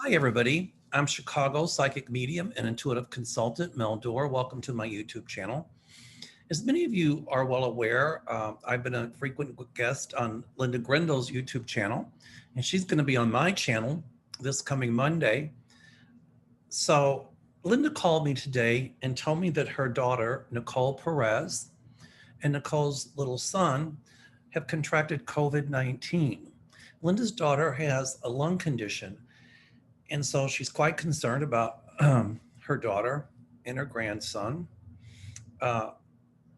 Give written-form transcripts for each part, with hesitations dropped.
Hi, everybody. I'm Chicago psychic medium and intuitive consultant Mel Dorr. Welcome to my YouTube channel. As many of you are well aware, I've been a frequent guest on Linda Grendel's YouTube channel, and she's going to be on my channel this coming Monday. So, Linda called me today and told me that her daughter, Nicole Perez, and Nicole's little son have contracted COVID-19. Linda's daughter has a lung condition, and so she's quite concerned about her daughter and her grandson. Uh,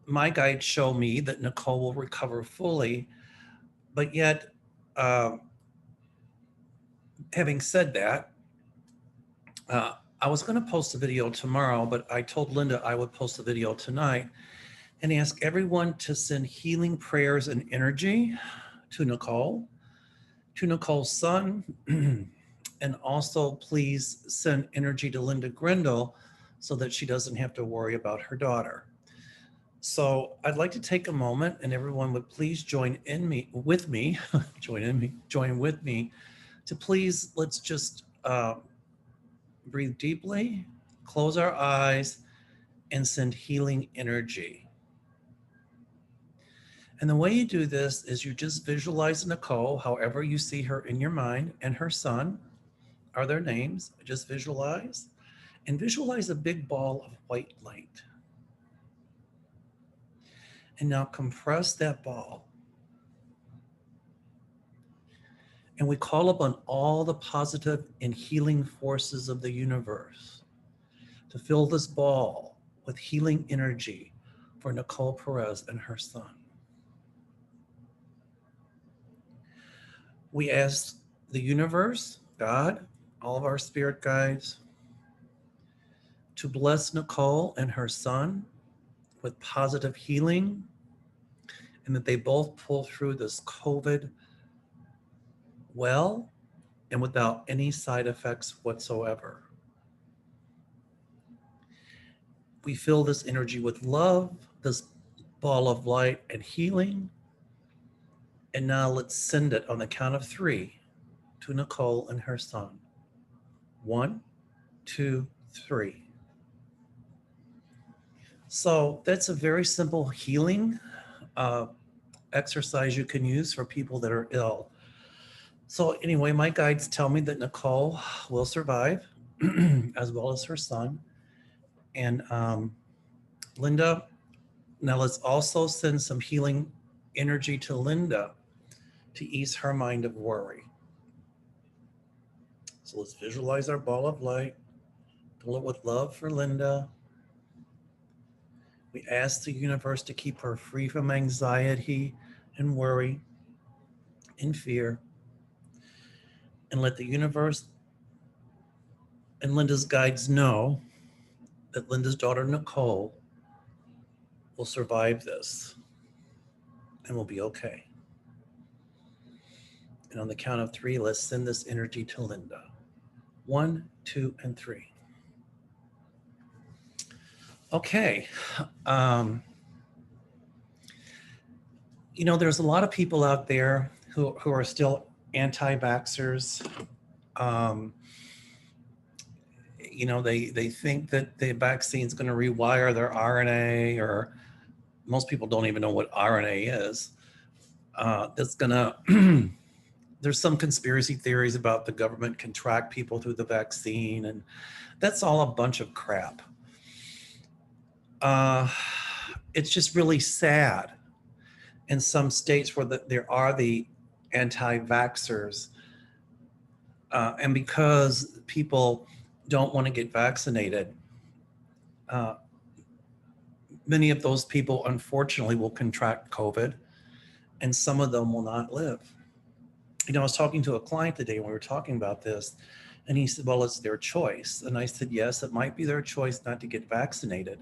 my guides show me that Nicole will recover fully, but yet, uh, having said that, I was going to post a video tomorrow, but I told Linda I would post a video tonight and ask everyone to send healing prayers and energy to Nicole's son, and also please send energy to Linda Grendel so that she doesn't have to worry about her daughter. So I'd like to take a moment and everyone would please join with me to please, let's just breathe deeply, close our eyes, and send healing energy. And the way you do this is you just visualize Nicole, however you see her in your mind, and her son are their names. Just visualize, and visualize a big ball of white light. And now compress that ball. And we call upon all the positive and healing forces of the universe to fill this ball with healing energy for Nicole Perez and her son. We ask the universe, God, all of our spirit guides, to bless Nicole and her son with positive healing, and that they both pull through this COVID well and without any side effects whatsoever. We fill this energy with love, this ball of light and healing. And now let's send it on the count of 3 to Nicole and her son. 1, 2, 3. So that's a very simple healing exercise you can use for people that are ill. So anyway, my guides tell me that Nicole will survive as well as her son. And Linda, now let's also send some healing energy to Linda to ease her mind of worry. So let's visualize our ball of light, fill it with love for Linda. We ask the universe to keep her free from anxiety and worry and fear. And let the universe and Linda's guides know that Linda's daughter, Nicole, will survive this and will be okay. And on the count of 3, let's send this energy to Linda. 1, 2, and 3. Okay. There's a lot of people out there who are still anti-vaxxers. They think that the vaccine is going to rewire their RNA, or most people don't even know what RNA is. That's going to, there's some conspiracy theories about the government can track people through the vaccine, and that's all a bunch of crap. It's just really sad in some states where there are the anti-vaxxers, and because people don't want to get vaccinated, many of those people unfortunately will contract COVID, and some of them will not live. I was talking to a client today when we were talking about this, and he said, well, it's their choice. And I said, yes, it might be their choice not to get vaccinated,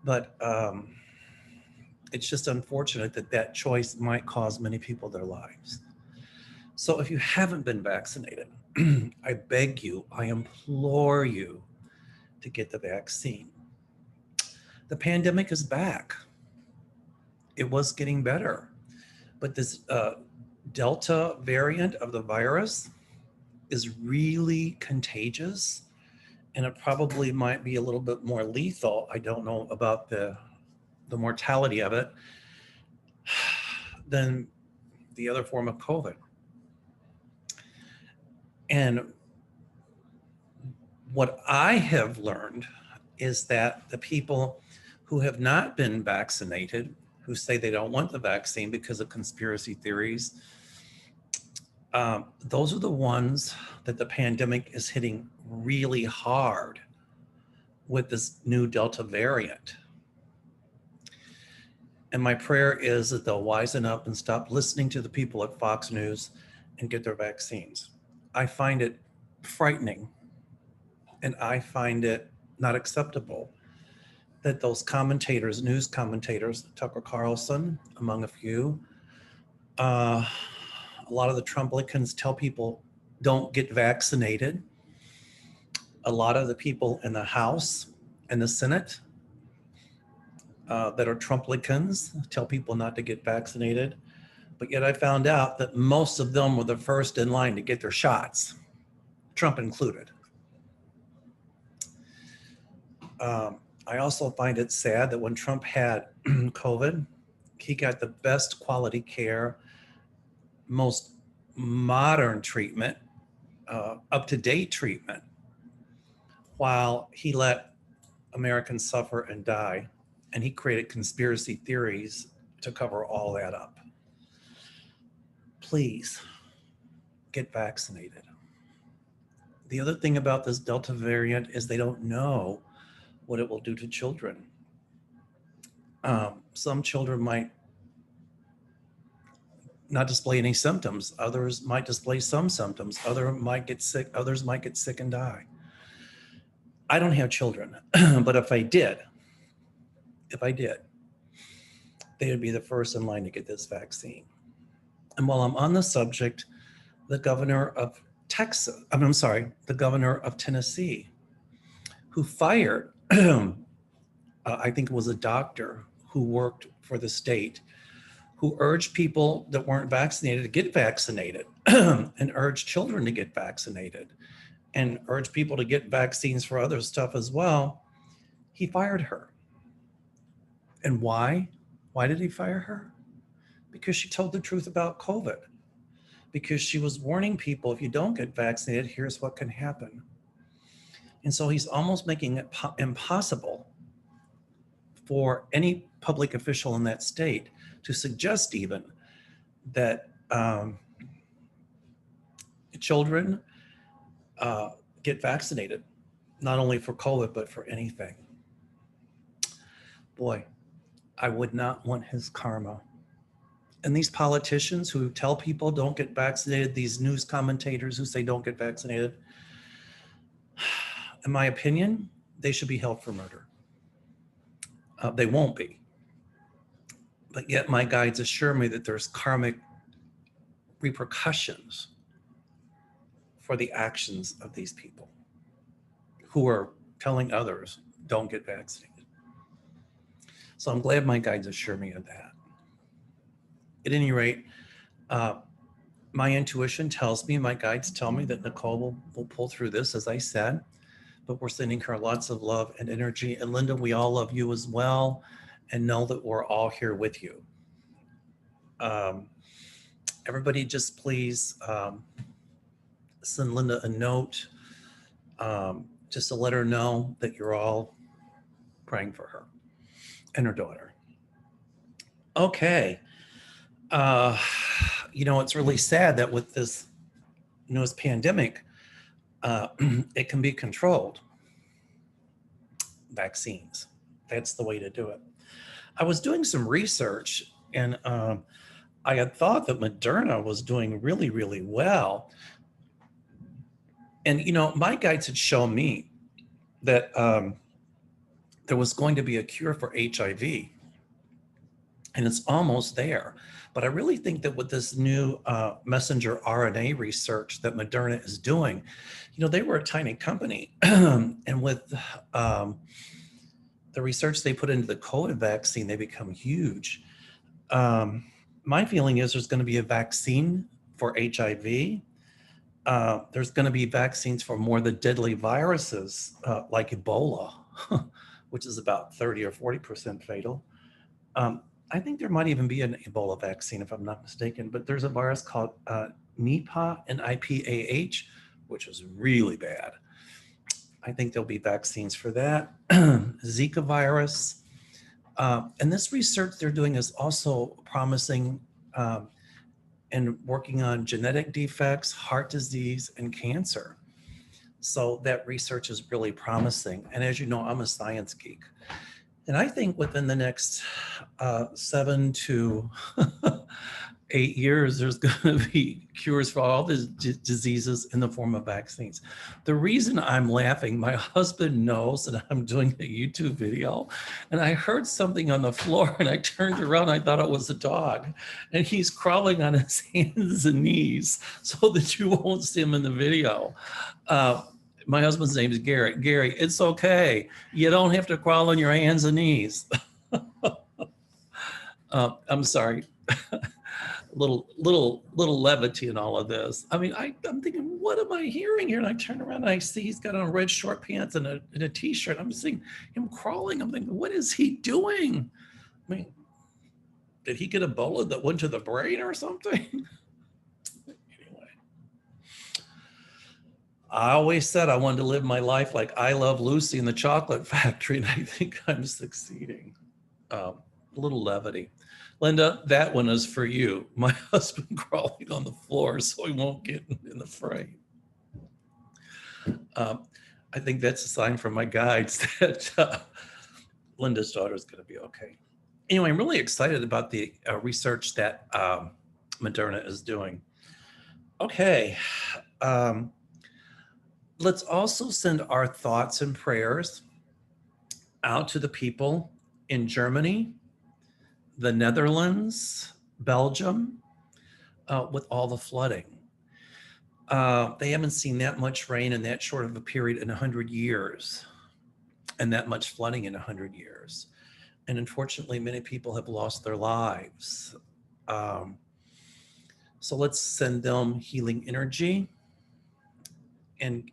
but it's just unfortunate that choice might cause many people their lives. So if you haven't been vaccinated, I beg you, I implore you to get the vaccine. The pandemic is back. It was getting better, but this Delta variant of the virus is really contagious, and it probably might be a little bit more lethal. I don't know about the mortality of it than the other form of COVID. And what I have learned is that the people who have not been vaccinated, who say they don't want the vaccine because of conspiracy theories, those are the ones that the pandemic is hitting really hard with this new Delta variant. And my prayer is that they'll wisen up and stop listening to the people at Fox News and get their vaccines. I find it frightening, and I find it not acceptable that those commentators, news commentators, Tucker Carlson, among a few, a lot of the Trumplicans tell people don't get vaccinated. A lot of the people in the House and the Senate that are Trumplicans tell people not to get vaccinated. But yet I found out that most of them were the first in line to get their shots, Trump included. I also find it sad that when Trump had COVID, he got the best quality care, most modern treatment, up-to-date treatment, while he let Americans suffer and die, and he created conspiracy theories to cover all that up. Please get vaccinated. The other thing about this Delta variant is they don't know what it will do to children. Some children might not display any symptoms. Others might display some symptoms. Others might get sick and die. I don't have children, but if I did, they would be the first in line to get this vaccine. And while I'm on the subject, the governor of the governor of Tennessee, who fired, I think it was a doctor who worked for the state, who urged people that weren't vaccinated to get vaccinated and urged children to get vaccinated and urged people to get vaccines for other stuff as well. He fired her. And why? Why did he fire her? Because she told the truth about COVID. Because she was warning people, if you don't get vaccinated, here's what can happen. And so he's almost making it impossible for any public official in that state to suggest even that children get vaccinated, not only for COVID, but for anything. Boy, I would not want his karma. And these politicians who tell people don't get vaccinated, these news commentators who say don't get vaccinated, in my opinion, they should be held for murder. They won't be. But yet my guides assure me that there's karmic repercussions for the actions of these people who are telling others don't get vaccinated. So I'm glad my guides assure me of that. At any rate, my intuition tells me, my guides tell me that Nicole will pull through this, as I said, but we're sending her lots of love and energy. And Linda, we all love you as well, and know that we're all here with you. Everybody just please send Linda a note just to let her know that you're all praying for her and her daughter. Okay. It's really sad that with this newest pandemic, it can be controlled. Vaccines, that's the way to do it. I was doing some research, and I had thought that Moderna was doing really, really well. And, my guides had shown me that there was going to be a cure for HIV, and it's almost there. But I really think that with this new messenger RNA research that Moderna is doing, they were a tiny company. And with the research they put into the COVID vaccine, they become huge. My feeling is there's going to be a vaccine for HIV, There's going to be vaccines for more of the deadly viruses like Ebola, which is about 30 or 40% fatal. I think there might even be an Ebola vaccine, if I'm not mistaken, but there's a virus called Nipah, N-I-P-A-H, which is really bad. I think there'll be vaccines for that. Zika virus. And this research they're doing is also promising and working on genetic defects, heart disease, and cancer. So that research is really promising. And as you know, I'm a science geek. And I think within the next 7 to 8 years, there's going to be cures for all these diseases in the form of vaccines. The reason I'm laughing, my husband knows that I'm doing a YouTube video, and I heard something on the floor, and I turned around. I thought it was a dog, and he's crawling on his hands and knees so that you won't see him in the video. My husband's name is Gary. Gary, it's okay. You don't have to crawl on your hands and knees. I'm sorry. little levity in all of this. I mean, I'm thinking, what am I hearing here? And I turn around and I see he's got on red short pants and a t-shirt. I'm seeing him crawling. I'm thinking, what is he doing? I mean, did he get Ebola that went to the brain or something? Anyway, I always said I wanted to live my life like I Love Lucy in the Chocolate Factory, and I think I'm succeeding. A little levity. Linda, that one is for you. My husband crawling on the floor so he won't get in the fray. I think that's a sign from my guides that Linda's daughter is going to be okay. Anyway, I'm really excited about the research that Moderna is doing. Okay. Let's also send our thoughts and prayers out to the people in Germany, the Netherlands, Belgium, with all the flooding. They haven't seen that much rain in that short of a period in 100 years, and that much flooding in 100 years. And unfortunately, many people have lost their lives. So let's send them healing energy, and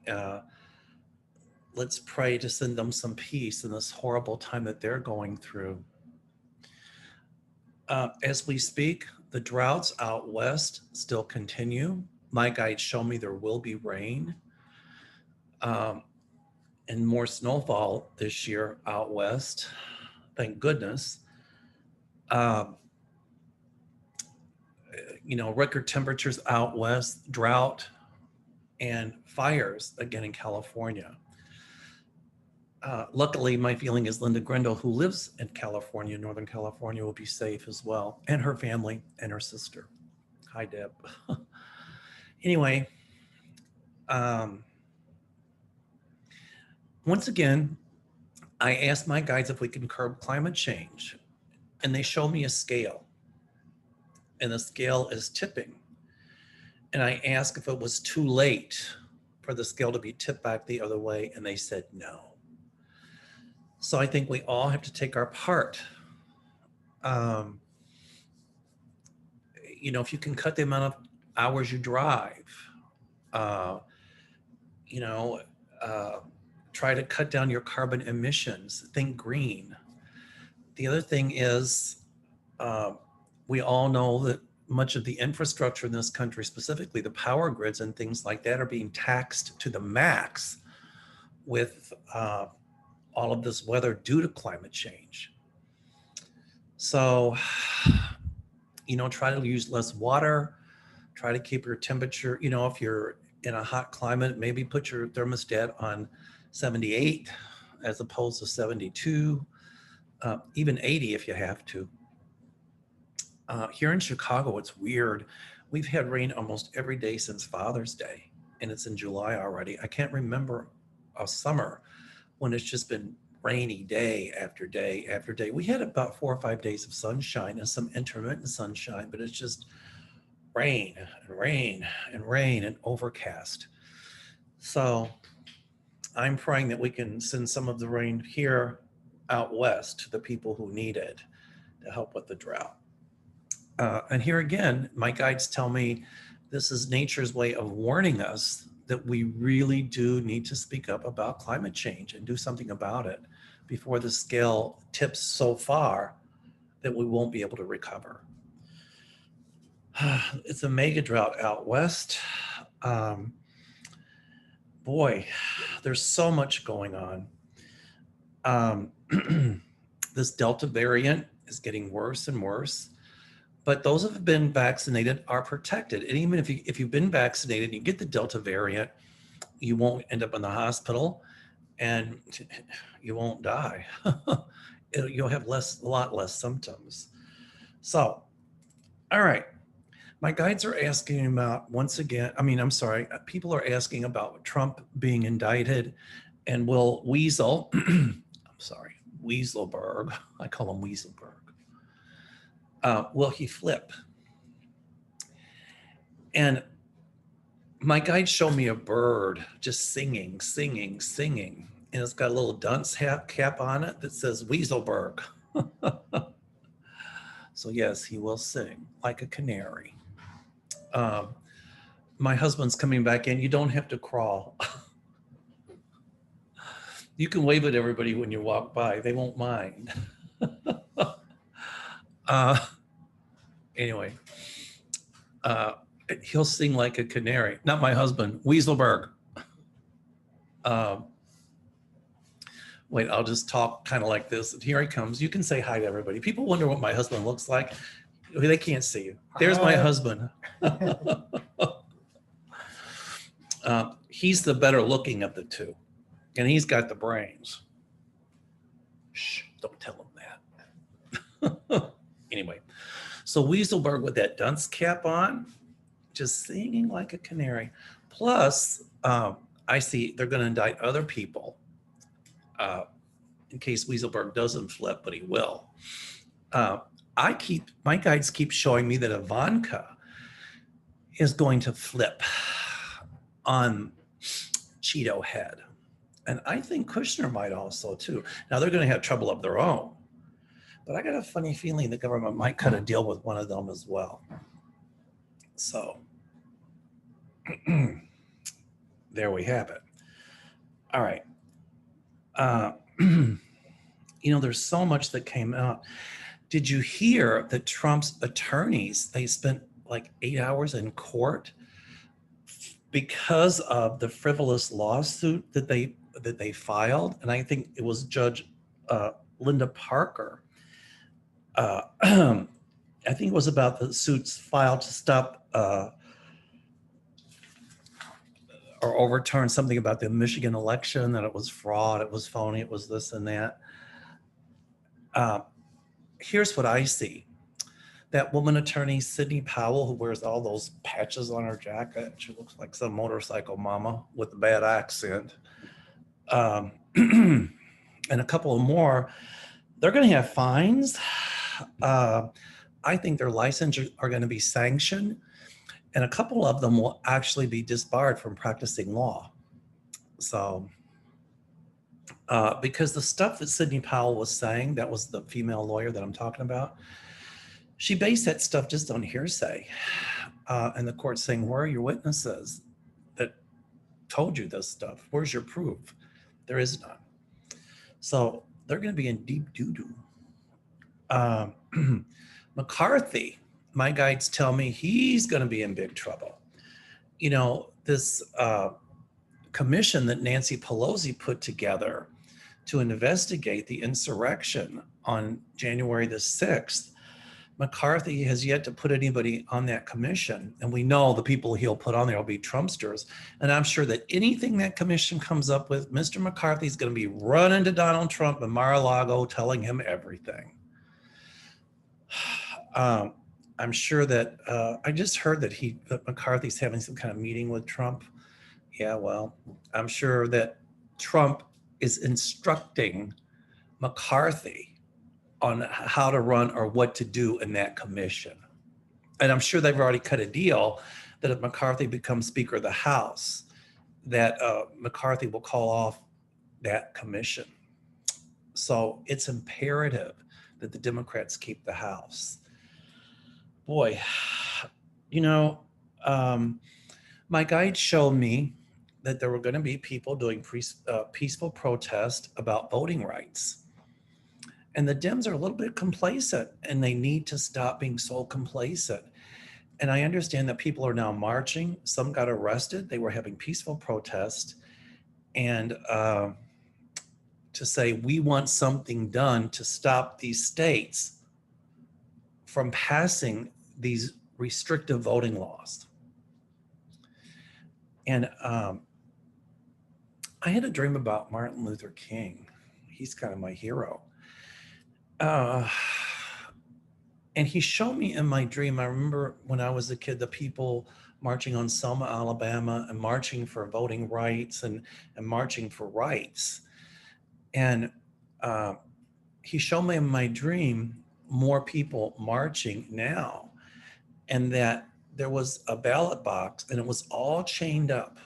let's pray to send them some peace in this horrible time that they're going through. As we speak, the droughts out west still continue. My guides show me there will be rain and more snowfall this year out west. Thank goodness. Record temperatures out west, drought, and fires again in California. Luckily, my feeling is Linda Grindle, who lives in California, Northern California, will be safe as well, and her family and her sister. Hi, Deb. Anyway, once again, I asked my guides if we can curb climate change, and they showed me a scale, and the scale is tipping. And I asked if it was too late for the scale to be tipped back the other way, and they said no. So I think we all have to take our part. If you can cut the amount of hours you drive, try to cut down your carbon emissions, think green. The other thing is, we all know that much of the infrastructure in this country, specifically the power grids and things like that, are being taxed to the max with all of this weather due to climate change. So, try to use less water, try to keep your temperature, if you're in a hot climate, maybe put your thermostat on 78 as opposed to 72, even 80 if you have to. Here in Chicago, it's weird. We've had rain almost every day since Father's Day, and it's in July already. I can't remember a summer when it's just been rainy day after day after day. We had about 4 or 5 days of sunshine and some intermittent sunshine, but it's just rain and rain and rain and overcast. So I'm praying that we can send some of the rain here out west to the people who need it to help with the drought. And here again, my guides tell me This is nature's way of warning us that we really do need to speak up about climate change and do something about it before the scale tips so far that we won't be able to recover. It's a mega drought out west. Boy, there's so much going on. This Delta variant is getting worse and worse, but those who have been vaccinated are protected. And even if you've been vaccinated and you get the Delta variant, you won't end up in the hospital and you won't die. You'll have a lot less symptoms. So, all right. My guides are asking about, once again, people are asking about Trump being indicted and will Weasel, Weaselberg, I call him Weaselberg, will he flip? And my guide showed me a bird just singing, and it's got a little dunce cap on it that says Weaselberg. So yes, he will sing like a canary. My husband's coming back in. You don't have to crawl. You can wave at everybody when you walk by. They won't mind. Anyway, he'll sing like a canary. Not my husband, Weaselberg. Wait, I'll just talk kind of like this. Here he comes. You can say hi to everybody. People wonder what my husband looks like. They can't see you. There's my husband. He's the better looking of the two, and he's got the brains. Shh, don't tell him that. Anyway, so Weaselberg with that dunce cap on, just singing like a canary. Plus, I see they're going to indict other people in case Weaselberg doesn't flip, but he will. My guides keep showing me that Ivanka is going to flip on Cheeto Head. And I think Kushner might also too. Now they're going to have trouble of their own, but I got a funny feeling the government might cut a deal with one of them as well. So there we have it. All right. There's so much that came out. Did you hear that Trump's attorneys, they spent like 8 hours in court because of the frivolous lawsuit that they filed? And I think it was Judge Linda Parker. I think it was about the suits filed to stop or overturn something about the Michigan election, that it was fraud, it was phony, it was this and that. Here's what I see. That woman attorney, Sidney Powell, who wears all those patches on her jacket, she looks like some motorcycle mama with a bad accent. And a couple of more, they're going to have fines. I think their licenses are going to be sanctioned, and a couple of them will actually be disbarred from practicing law. So, because the stuff that Sidney Powell was saying, that was the female lawyer that I'm talking about, she based that stuff just on hearsay. And the court's saying, where are your witnesses that told you this stuff? Where's your proof? There is none. So they're going to be in deep doo-doo. McCarthy, my guides tell me he's going to be in big trouble. This commission that Nancy Pelosi put together to investigate the insurrection on January the 6th, McCarthy has yet to put anybody on that commission. And we know the people he'll put on there will be Trumpsters. And I'm sure that anything that commission comes up with, Mr. McCarthy is going to be running to Donald Trump and Mar-a-Lago telling him everything. I'm sure that I just heard that McCarthy's having some kind of meeting with Trump. Yeah, well, I'm sure that Trump is instructing McCarthy on how to run or what to do in that commission. And I'm sure they've already cut a deal that if McCarthy becomes Speaker of the House, that McCarthy will call off that commission. So it's imperative that the Democrats keep the House. Boy, My guide showed me that there were going to be people doing peaceful protest about voting rights. And the Dems are a little bit complacent, and they need to stop being so complacent. And I understand that people are now marching. Some got arrested. They were having peaceful protest. And to say, we want something done to stop these states from passing these restrictive voting laws. And I had a dream about Martin Luther King. He's kind of my hero. And he showed me in my dream, I remember when I was a kid, the people marching on Selma, Alabama, and marching for voting rights and marching for rights. And he showed me in my dream more people marching now, and that there was a ballot box and it was all chained up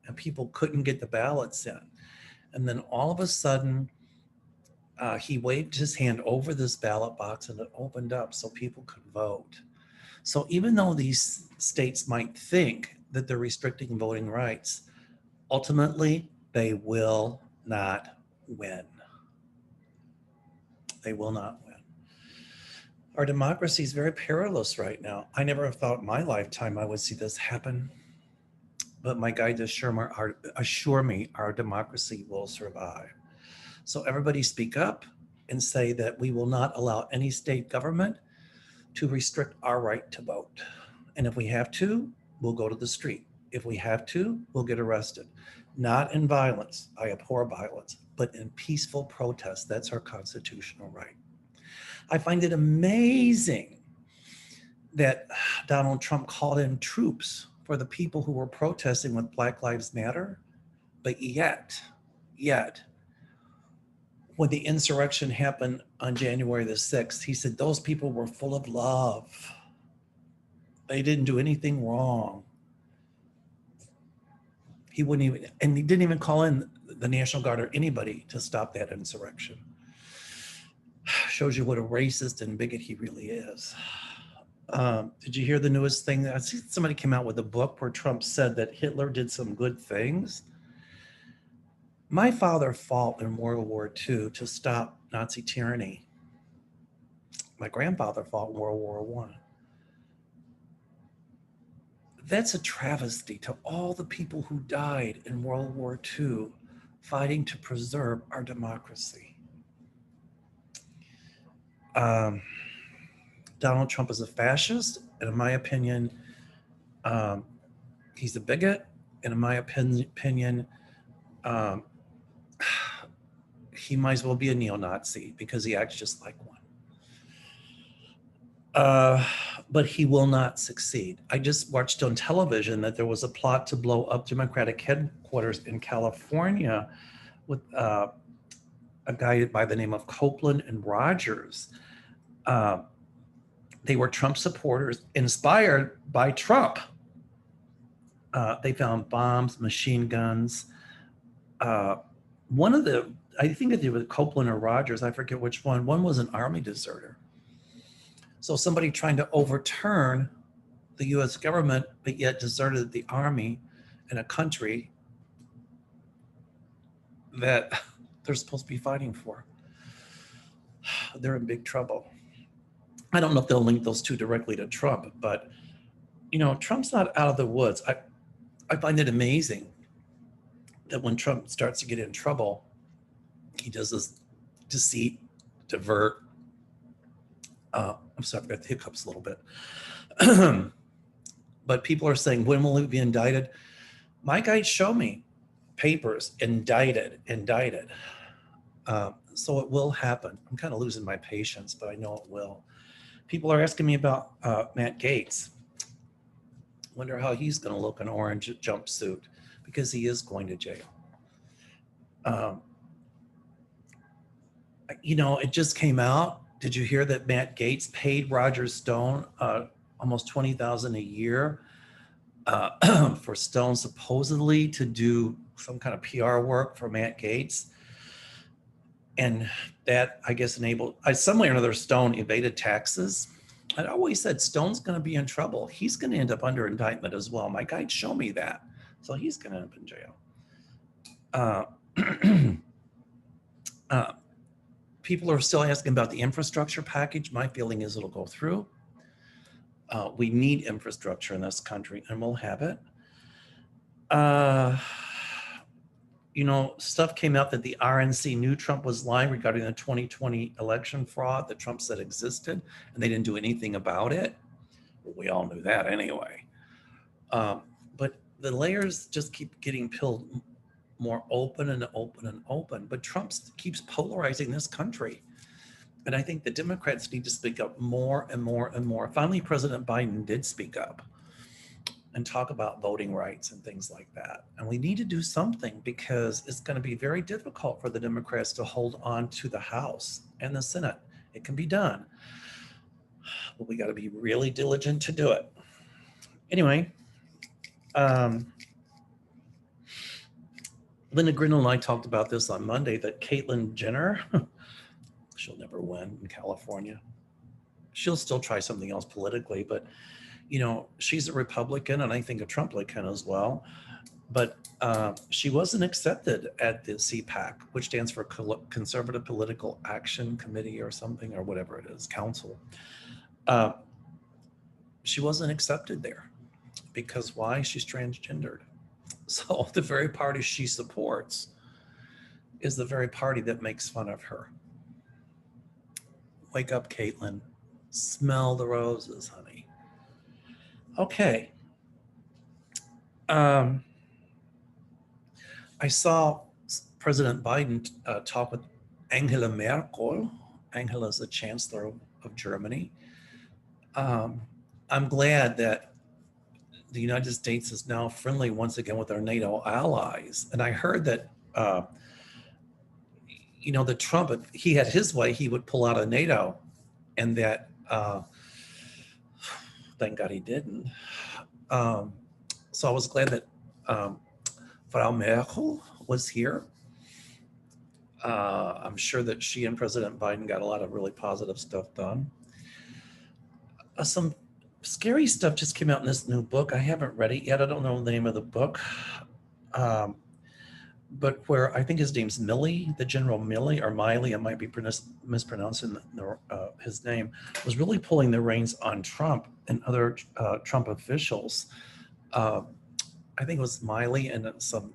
and people couldn't get the ballots in. And then all of a sudden, he waved his hand over this ballot box and it opened up so people could vote. So even though these states might think that they're restricting voting rights, ultimately they will not win. They will not win. Our democracy is very perilous right now. I never thought in my lifetime I would see this happen, but my guides assure me our democracy will survive. So everybody speak up and say that we will not allow any state government to restrict our right to vote. And if we have to, we'll go to the street. If we have to, we'll get arrested. Not in violence, I abhor violence, but in peaceful protest. That's our constitutional right. I find it amazing that Donald Trump called in troops for the people who were protesting with Black Lives Matter, but yet, when the insurrection happened on January the 6th, he said those people were full of love. They didn't do anything wrong. He didn't even call in the National Guard or anybody to stop that insurrection. Shows you what a racist and bigot he really is. Did you hear the newest thing? I see somebody came out with a book where Trump said that Hitler did some good things. My father fought in World War II to stop Nazi tyranny. My grandfather fought in World War I. That's a travesty to all the people who died in World War II fighting to preserve our democracy. Donald Trump is a fascist, and in my opinion, he's a bigot, and in my opinion, he might as well be a neo-Nazi because he acts just like one. But he will not succeed. I just watched on television that there was a plot to blow up Democratic headquarters in California with a guy by the name of Copeland and Rogers. They were Trump supporters inspired by Trump. They found bombs, machine guns. One of the, I think it was Copeland or Rogers, I forget which one. One was an army deserter. So somebody trying to overturn the US government, but yet deserted the army in a country that they're supposed to be fighting for. They're in big trouble. I don't know if they'll link those two directly to Trump, but Trump's not out of the woods. I find it amazing that when Trump starts to get in trouble, he does this deceit, divert. I'm sorry, I've got the hiccups a little bit. But people are saying, when will he be indicted? My guides show me papers, indicted. So it will happen. I'm kind of losing my patience, but I know it will. People are asking me about Matt Gaetz. Wonder how he's going to look in an orange jumpsuit, because he is going to jail. It just came out. Did you hear that Matt Gaetz paid Roger Stone almost $20,000 a year for Stone supposedly to do some kind of PR work for Matt Gaetz? And that, I guess, enabled, some way or another, Stone evaded taxes I always said Stone's going to be in trouble. He's going to end up under indictment as well. My guides show me that. So he's going to end up in jail. Uh, people are still asking about the infrastructure package. My feeling is it'll go through. We need infrastructure in this country, and we'll have it. Stuff came out that the RNC knew Trump was lying regarding the 2020 election fraud that Trump said existed, and they didn't do anything about it. Well, we all knew that anyway. But the layers just keep getting peeled more open and open and open. But Trump keeps polarizing this country. And I think the Democrats need to speak up more and more and more. Finally, President Biden did speak up and talk about voting rights and things like that. And we need to do something because it's going to be very difficult for the Democrats to hold on to the House and the Senate. It can be done, but we got to be really diligent to do it. Anyway, Linda Grindle and I talked about this on Monday, that Caitlyn Jenner, she'll never win in California. She'll still try something else politically, but she's a Republican, and I think a Trump-Republican as well. But she wasn't accepted at the CPAC, which stands for Conservative Political Action Committee or something, or whatever it is, council. She wasn't accepted there because why? She's transgendered. So the very party she supports is the very party that makes fun of her. Wake up, Caitlyn. Smell the roses, honey. Okay. I saw President Biden talk with Angela Merkel. Angela is the Chancellor of Germany. I'm glad that the United States is now friendly once again with our NATO allies. And I heard that, the Trump, if he had his way, he would pull out of NATO, and that, thank God he didn't. So I was glad that Frau Merkel was here. I'm sure that she and President Biden got a lot of really positive stuff done. Some scary stuff just came out in this new book. I haven't read it yet. I don't know the name of the book. But where I think his name's Milley, the General Milley, or Miley, I might be mispronouncing his name, was really pulling the reins on Trump and other Trump officials. I think it was Miley and some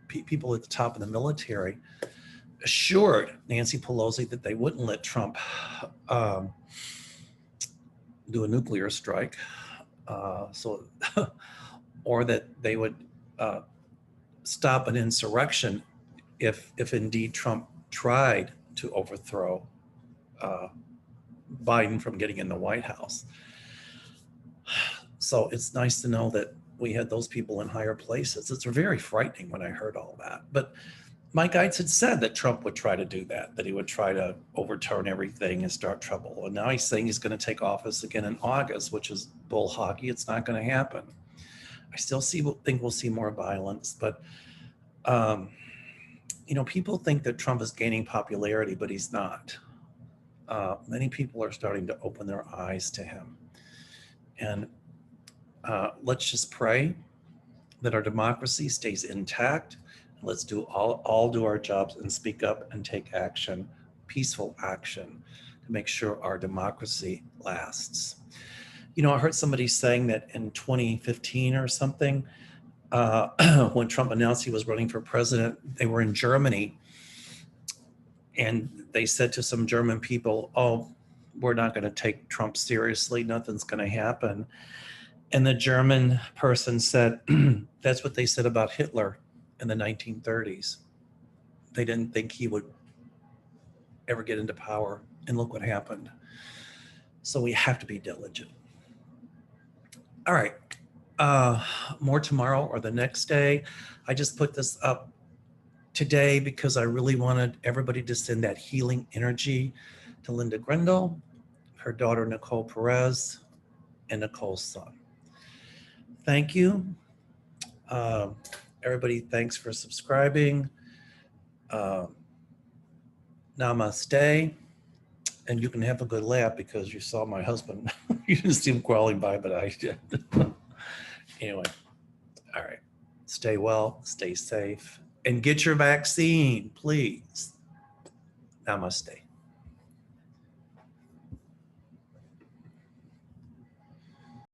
people at the top of the military assured Nancy Pelosi that they wouldn't let Trump do a nuclear strike, or that they would stop an insurrection if indeed Trump tried to overthrow Biden from getting in the White House. So it's nice to know that we had those people in higher places. It's very frightening when I heard all that. But my guides had said that Trump would try to do that he would try to overturn everything and start trouble. And now he's saying he's going to take office again in August, which is bull hockey. It's not going to happen. I still think we'll see more violence, but people think that Trump is gaining popularity, but he's not. Many people are starting to open their eyes to him. And let's just pray that our democracy stays intact. Let's all do our jobs and speak up and take action, peaceful action, to make sure our democracy lasts. I heard somebody saying that in 2015 or something, when Trump announced he was running for president, they were in Germany, and they said to some German people, "Oh, we're not going to take Trump seriously. Nothing's going to happen." And the German person said, that's what they said about Hitler in the 1930s. They didn't think he would ever get into power, and look what happened. So we have to be diligent. All right. More tomorrow or the next day. I just put this up today because I really wanted everybody to send that healing energy to Linda Grindle, her daughter Nicole Perez, and Nicole's son. Thank you. Everybody, thanks for subscribing. Namaste. And you can have a good laugh because you saw my husband. You didn't see him crawling by, but I did. Anyway, all right. Stay well, stay safe, and get your vaccine, please. Namaste.